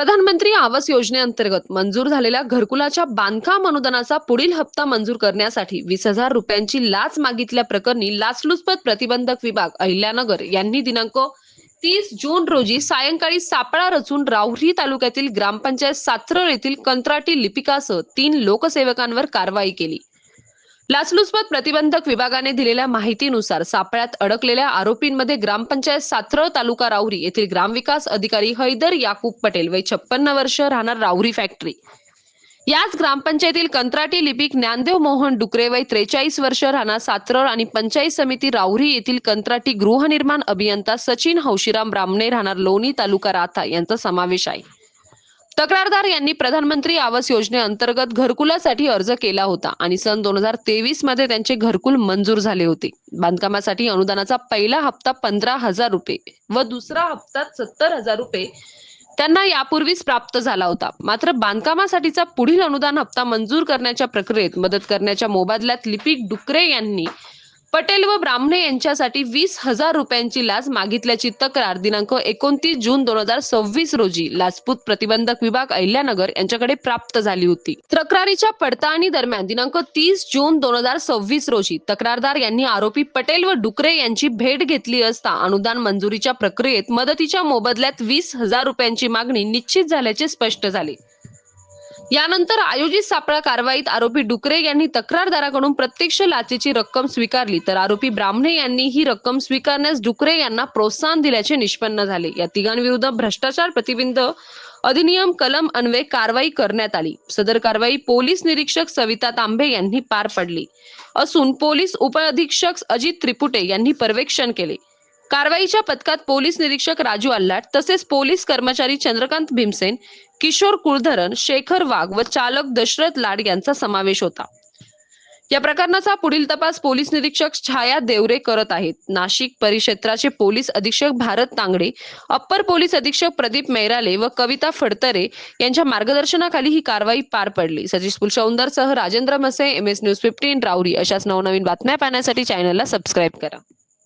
प्रधानमंत्री आवास योजनेअंतर्गत मंजूर झालेल्या घरकुलाच्या बांधकाम अनुदानाचा पुढील हप्ता मंजूर करण्यासाठी 20,000 रुपयांची लाच मागितल्याप्रकरणी लाचलुचपत प्रतिबंधक विभाग अहिल्यानगर यांनी दिनांक 30 जून रोजी सायंकाळी सापळा रचून राहुरी तालुक्यातील ग्रामपंचायत सातरळ येथील कंत्राटी लिपिकासह 3 लोकसेवकांवर कारवाई केली। लाचलुचपत प्रतिबंधक विभागाने दिलेल्या माहितीनुसार सापळ्यात अडकलेल्या आरोपींमध्ये ग्रामपंचायत सातरळ तालुका राहुरी येथील ग्रामविकास अधिकारी हैदर याकूब पटेल वय 56 वर्ष राहणार राहुरी फॅक्टरी, याच ग्रामपंचायतील कंत्राटी लिपिक ज्ञानदेव मोहन डुकरे वय 43 वर्ष राहणार सातरळ आणि पंचायत समिती राहुरी येथील कंत्राटी गृहनिर्माण अभियंता सचिन हौशीराम ब्राह्मणे राहणार लोणी तालुका राथा यांचा समावेश आहे। तक्रारदार यांनी प्रधानमंत्री आवास योजनेअंतर्गत घरकुलासाठी अर्ज केला होता आणि सन 2023 मध्ये त्यांचे घरकुल मंजूर झाले होते। बांधकामासाठी अनुदानाचा पहिला हप्ता 15,000 रुपये व दुसरा हप्ता 70,000 रुपये त्यांना यापूर्वीच प्राप्त झाला होता। मात्र बांधकामासाठीचा पुढील अनुदान हप्ता मंजूर करण्याच्या प्रक्रियेत मदत करण्याच्या मोबदल्यात लिपिक डुकरे यांनी पटेल व ब्राह्मणे यांच्यासाठी 20,000 रुपयांची लाच मागितल्याची तक्रार दिनांक 29 जून 2026 रोजी लाचलुचपत प्रतिबंधक विभाग अहिल्यानगर यांच्याकडे प्राप्त झाली होती। तक्रारीच्या पडताळणी दरम्यान दिनांक 30 जून 2026 रोजी तक्रारदार यांनी आरोपी पटेल व डुकरे यांची भेट घेतली असता अनुदान मंजुरीच्या प्रक्रियेत मदतीच्या मोबदल्यात 20,000 रुपयांची मागणी निश्चित झाल्याचे स्पष्ट झाले। यानंतर आयोजित सापळा कारवाईत आरोपी डुकरे यांनी तक्रारदाराकडून प्रत्यक्ष लाचेची रक्कम स्वीकारली, तर आरोपी ब्राह्मणे यांनी ही रक्कम स्वीकारण्यास डुकरे यांना प्रोत्साहन दिल्याचे निष्पन्न झाले। या तिघांविरुद्ध भ्रष्टाचार प्रतिबंध अधिनियम कलम अन्वये कारवाई करण्यात आली। सदर कारवाई पोलीस निरीक्षक सविता तांबे यांनी पार पाडली असून पोलीस उपअधीक्षक अजित त्रिपुटे यांनी पर्यवेक्षण केले। कारवाईच्या पथकात पोलीस निरीक्षक राजू अल्लाट तसेच पोलीस कर्मचारी चंद्रकांत भीमसेन, किशोर कुलधरण, शेखर वाघ व चालक दशरथ लाड यांचा समावेश होता। या प्रकरणाचा पुढील तपास पोलीस निरीक्षक छाया देवरे करत आहेत। नाशिक परिक्षेत्राचे पोलीस अधीक्षक भारत तांगडे, अप्पर पोलीस अधीक्षक प्रदीप मैराले व कविता फडतरे यांच्या मार्गदर्शनाखाली ही कारवाई पार पडली। सतीश पुलशौंदरसह राजेंद्र मसे, MS न्यूज 15 राहुरी अशाच नवनवीन बातम्या पाहण्यासाठी चॅनलला सबस्क्राईब करा।